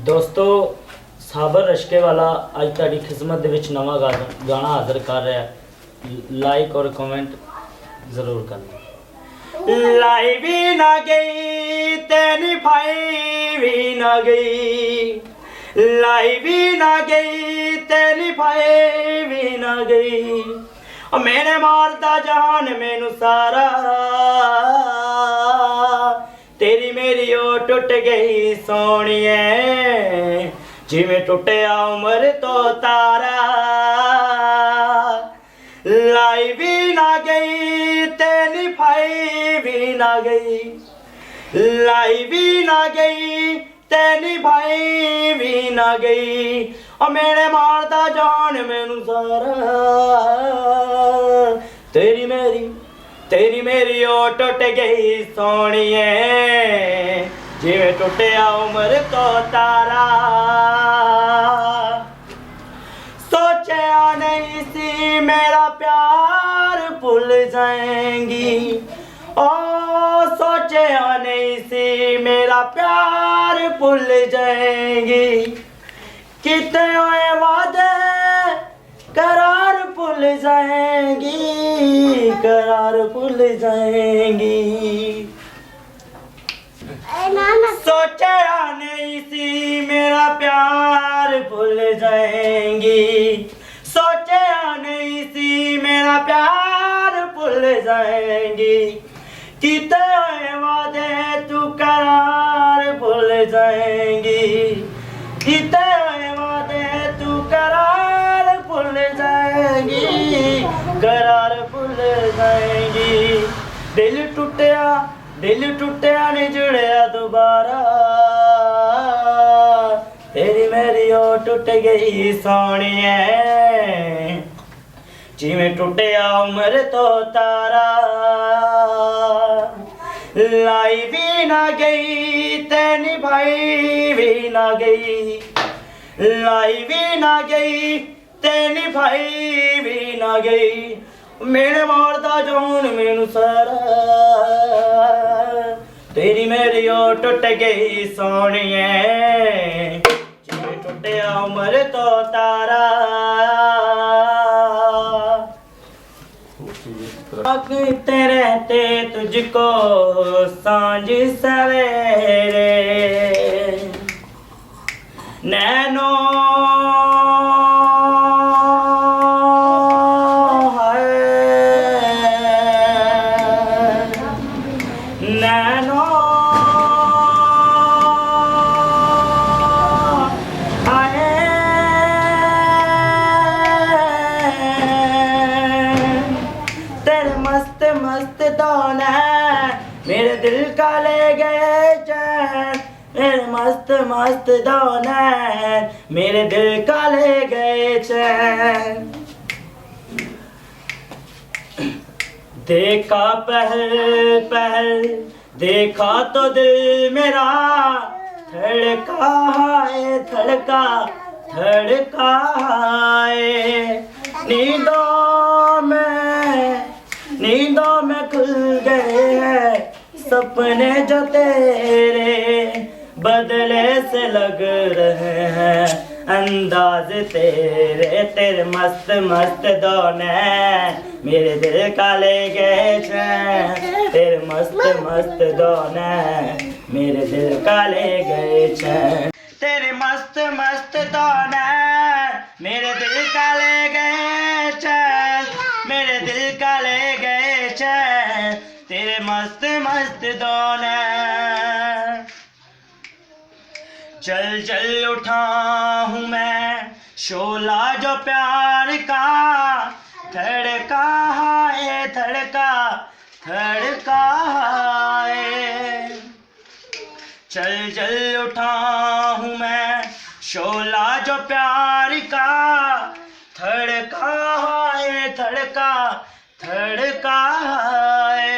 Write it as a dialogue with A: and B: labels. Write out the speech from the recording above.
A: दोस्तों साबर रश्के वाला अज तुहाडी खिदमत दे विच नवां गाना हाज़र कर रहा है। लाइक और कमेंट ज़रूर करना। लाई भी ना गई तेरी भाई भी ना गई, लाई भी ना गई तेरी भाई भी ना गई, मैंने मारता जहान मैनू सारा, तेरी मेरी ओ टुट गई सोनिए जिवें टुटिया उमर तो तारा। लाई भी ना गई तेरी भाई भी ना गई, लाई भी ना गई तेरी भाई भी ना गई, और मैंने मारता जान मैनू सारा, तेरी मेरी ओ टुट गई सोनिए जिवें टुटिया उमर तो तारा। सोचा नहीं सी मेरा प्यार भूल जाएंगी, ओ सोचा नहीं सी मेरा प्यार भूल जाएंगी, कितने हुए वादे करार भूल जाएंगी, करार भूल जाएंगी। सोचा नहीं सी मेरा प्यार भूल जाएंगी, सोचा नहीं सी मेरा प्यार भूल जाएंगी, कितने हुए वादे तू करार भूल जाएंगी, कितने हुए वादे तू करार भूल जाएंगी, करार भूल जाएंगी। दिल टूटिया नहीं जुड़िया दोबारा, तेरी मेरी ओ टूट गई सोनिए जिवें टूटिया उमर तो तारा। लाई भी ना गई तेरी भाई भी ना गई, लाई भी ना गई तेरी भाई भी ना गई, मैंने मारदा जान मैनू सारा, तेरी मेरी ओ टुट गई सोनिए जिवें टुटिया उमर तो तारा। ताकते रहते तुझको सांझ सवेरे, नैनो नैनो आए तेरे मस्त मस्त दाने मेरे दिल का ले गए चैन, मेरे मस्त मस्त दाने मेरे दिल का ले गए चैन। देखा पहल पहल देखा तो दिल मेरा धड़का है, धड़का धड़का है, नींदों में खुल गए हैं सपने जो तेरे, बदले से लग रहे हैं अंदाज तेरे, तेरे मस्त मस्त दोने मेरे दिल का ले गए चैन, तेरे मस्त मस्त दोने मेरे दिल का ले गए चैन, तेरे मस्त मस्त दोने मेरे दिल का ले गए चैन, मेरे दिल का ले गए चैन, तेरे मस्त मस्त दोने। चल चल उठा हूँ मैं शोला जो प्यार का, धड़का है धड़का धड़का है, चल चल उठा हूँ मैं शोला जो प्यार का, धड़का है धड़का धड़का है।